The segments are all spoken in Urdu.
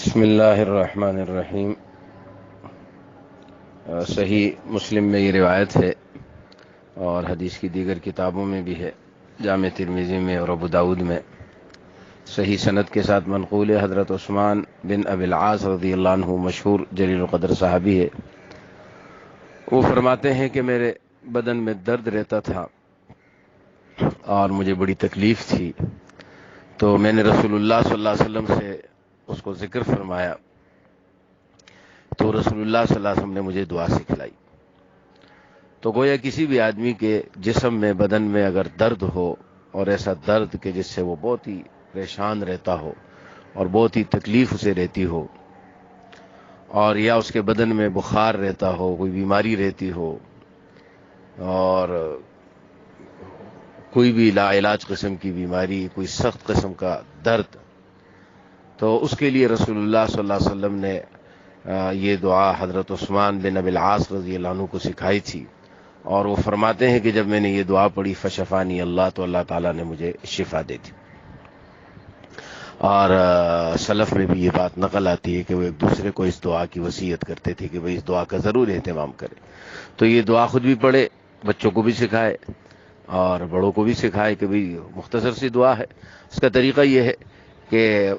بسم اللہ الرحمن الرحیم۔ صحیح مسلم میں یہ روایت ہے اور حدیث کی دیگر کتابوں میں بھی ہے، جامع ترمذی میں اور ابو داؤد میں صحیح سند کے ساتھ منقول ہے۔ حضرت عثمان بن ابی العاص رضی اللہ عنہ مشہور جلیل القدر صحابی ہے، وہ فرماتے ہیں کہ میرے بدن میں درد رہتا تھا اور مجھے بڑی تکلیف تھی، تو میں نے رسول اللہ صلی اللہ علیہ وسلم سے اس کو ذکر فرمایا، تو رسول اللہ صلی اللہ علیہ وسلم نے مجھے دعا سکھلائی۔ تو گویا کسی بھی آدمی کے جسم میں، بدن میں اگر درد ہو، اور ایسا درد کہ جس سے وہ بہت ہی پریشان رہتا ہو اور بہت ہی تکلیف اسے رہتی ہو، اور یا اس کے بدن میں بخار رہتا ہو، کوئی بیماری رہتی ہو، اور کوئی بھی لا علاج قسم کی بیماری، کوئی سخت قسم کا درد، تو اس کے لیے رسول اللہ صلی اللہ علیہ وسلم نے یہ دعا حضرت عثمان بن ابی العاص رضی اللہ عنہ کو سکھائی تھی، اور وہ فرماتے ہیں کہ جب میں نے یہ دعا پڑھی فشفانی اللہ، تو اللہ تعالیٰ نے مجھے شفا دے دی۔ اور سلف میں بھی یہ بات نقل آتی ہے کہ وہ ایک دوسرے کو اس دعا کی وصیت کرتے تھے کہ بھئی اس دعا کا ضرور اہتمام کرے۔ تو یہ دعا خود بھی پڑھے، بچوں کو بھی سکھائے اور بڑوں کو بھی سکھائے کہ بھئی مختصر سی دعا ہے۔ اس کا طریقہ یہ ہے کہ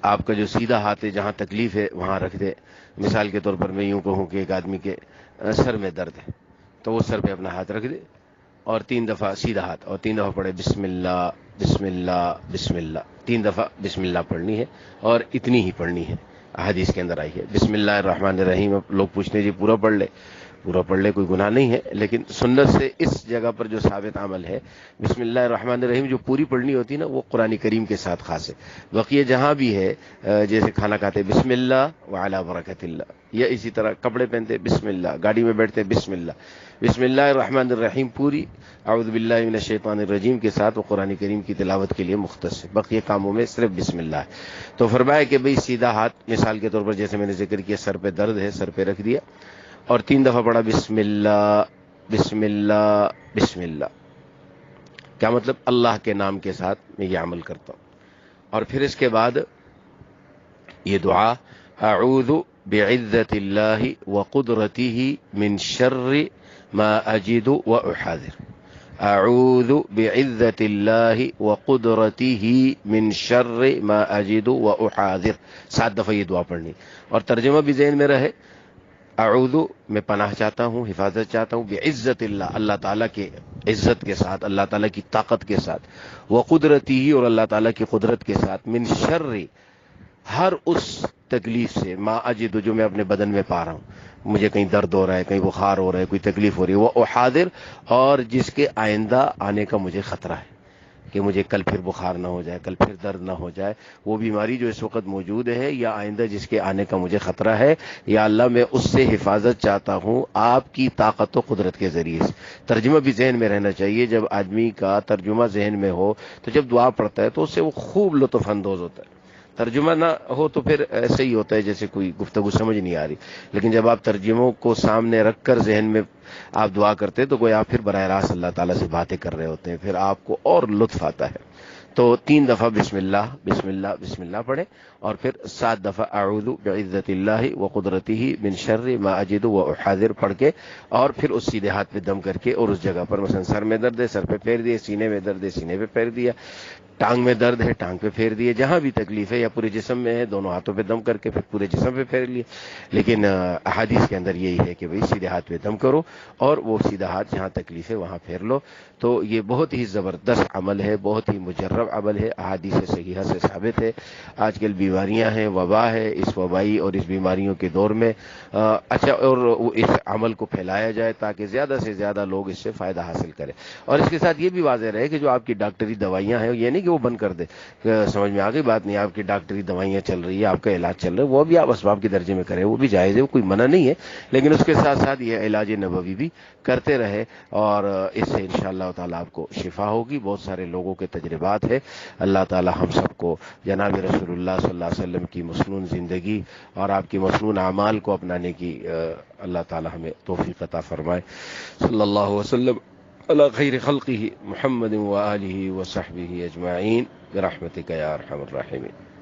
آپ کا جو سیدھا ہاتھ ہے، جہاں تکلیف ہے وہاں رکھ دے۔ مثال کے طور پر میں یوں کہوں کہ ایک آدمی کے سر میں درد ہے، تو وہ سر پہ اپنا ہاتھ رکھ دے اور 3 دفعہ سیدھا ہاتھ، اور 3 دفعہ پڑھے بسم اللہ بسم اللہ بسم اللہ، 3 دفعہ بسم اللہ پڑھنی ہے، اور اتنی ہی پڑھنی ہے۔ حدیث کے اندر آئی ہے بسم اللہ الرحمن الرحیم۔ اب لوگ پوچھتے ہیں جی پورا پڑھ لے، پورا پڑھ لے، کوئی گناہ نہیں ہے، لیکن سنت سے اس جگہ پر جو ثابت عمل ہے، بسم اللہ الرحمن الرحیم جو پوری پڑھنی ہوتی ہے نا، وہ قرآن کریم کے ساتھ خاص ہے۔ بقیہ جہاں بھی ہے، جیسے کھانا کھاتے بسم اللہ وعلی برکت اللہ، یا اسی طرح کپڑے پہنتے بسم اللہ، گاڑی میں بیٹھتے بسم اللہ، بسم اللہ الرحمن الرحیم پوری اعوذ باللہ من الشیطان الرجیم کے ساتھ وہ قرآن کریم کی تلاوت کے لیے مختص ہے۔ بقیہ کاموں میں صرف بسم اللہ ہے۔ تو فرمایا کہ بھئی سیدھا ہاتھ، مثال کے طور پر جیسے میں نے ذکر کیا، سر پہ درد ہے، سر پہ رکھ دیا اور 3 دفعہ پڑھا بسم اللہ بسم اللہ بسم اللہ۔ کیا مطلب؟ اللہ کے نام کے ساتھ میں یہ عمل کرتا ہوں۔ اور پھر اس کے بعد یہ دعا، اعوذ بعزت اللہ وقدرتہ من شر ما اجد واحاذر، اعوذ بعزت اللہ وقدرتہ من شر ما اجد واحاذر، 7 دفعہ یہ دعا پڑھنی، اور ترجمہ بھی ذہن میں رہے۔ اعوذ میں پناہ چاہتا ہوں، حفاظت چاہتا ہوں، بعزت اللہ، اللہ تعالیٰ کے عزت کے ساتھ، اللہ تعالیٰ کی طاقت کے ساتھ، وقدرتی، اور اللہ تعالیٰ کی قدرت کے ساتھ، من شر، ہر اس تکلیف سے، ما اجد، جو میں اپنے بدن میں پا رہا ہوں، مجھے کہیں درد ہو رہا ہے، کہیں بخار ہو رہا ہے، کوئی تکلیف ہو رہی ہے، وہ احاذر، اور جس کے آئندہ آنے کا مجھے خطرہ ہے کہ مجھے کل پھر بخار نہ ہو جائے، کل پھر درد نہ ہو جائے، وہ بیماری جو اس وقت موجود ہے یا آئندہ جس کے آنے کا مجھے خطرہ ہے، یا اللہ میں اس سے حفاظت چاہتا ہوں آپ کی طاقت و قدرت کے ذریعے سے۔ ترجمہ بھی ذہن میں رہنا چاہیے۔ جب آدمی کا ترجمہ ذہن میں ہو تو جب دعا پڑھتا ہے تو اس سے وہ خوب لطف اندوز ہوتا ہے۔ ترجمہ نہ ہو تو پھر ایسے ہی ہوتا ہے جیسے کوئی گفتگو سمجھ نہیں آ رہی، لیکن جب آپ ترجموں کو سامنے رکھ کر ذہن میں آپ دعا کرتے ہیں تو گویا آپ پھر براہ راست اللہ تعالیٰ سے باتیں کر رہے ہوتے ہیں، پھر آپ کو اور لطف آتا ہے۔ تو 3 دفعہ بسم اللہ بسم اللہ بسم اللہ پڑھیں، اور پھر 7 دفعہ اعوذ بعزت اللہ وقدرتہ من شر ما اجد واحاذر پڑھ کے، اور پھر اس سیدھے ہاتھ پہ دم کر کے، اور اس جگہ پر مثلا سر میں درد ہے سر پہ پھیر دیے، سینے میں درد ہے سینے پہ پھیر دیا، ٹانگ میں درد ہے ٹانگ پہ پھیر دیے، جہاں بھی تکلیف ہے یا پورے جسم میں ہے دونوں ہاتھوں پہ دم کر کے پھر پورے جسم پہ پھیر لیے۔ لیکن احادیث کے اندر یہی ہے کہ بھئی سیدھے ہاتھ پہ دم کرو اور وہ سیدھا ہاتھ جہاں تکلیف ہے وہاں پھیر لو۔ تو یہ بہت ہی زبردست عمل ہے، بہت ہی مجرب عمل ہے، احادیث صحیحہ سے ثابت ہے۔ آج کل بیماریاں ہیں، وبا ہے، اس وبائی اور اس بیماریوں کے دور میں اچھا، اور اس عمل کو پھیلایا جائے تاکہ زیادہ سے زیادہ لوگ اس سے فائدہ حاصل کریں۔ اور اس کے ساتھ یہ بھی واضح رہے کہ جو آپ کی ڈاکٹری دوائیاں ہیں، یہ نہیں کہ وہ بند کر دے، سمجھ میں آگئی بات نہیں، آپ کی ڈاکٹری دوائیاں چل رہی ہے، آپ کا علاج چل رہا ہے، وہ بھی آپ اسباب کے درجے میں کریں، وہ بھی جائز ہے، وہ کوئی منع نہیں ہے، لیکن اس کے ساتھ ساتھ یہ علاج نبوی بھی کرتے رہے، اور اس سے انشاءاللہ تعالیٰ آپ کو شفا ہوگی۔ بہت سارے لوگوں کے تجربات ہے۔ اللہ تعالیٰ ہم سب کو جناب رسول اللہ صلی اللہ علیہ وسلم کی مسنون زندگی اور آپ کی مسنون اعمال کو اپنانے کی اللہ تعالیٰ ہمیں توفیق عطا فرمائے۔ صلی اللہ وسلم علی خیر خلقہ محمد وآلہ وصحبہ اجمعین برحمتک یا ارحم الراحمین۔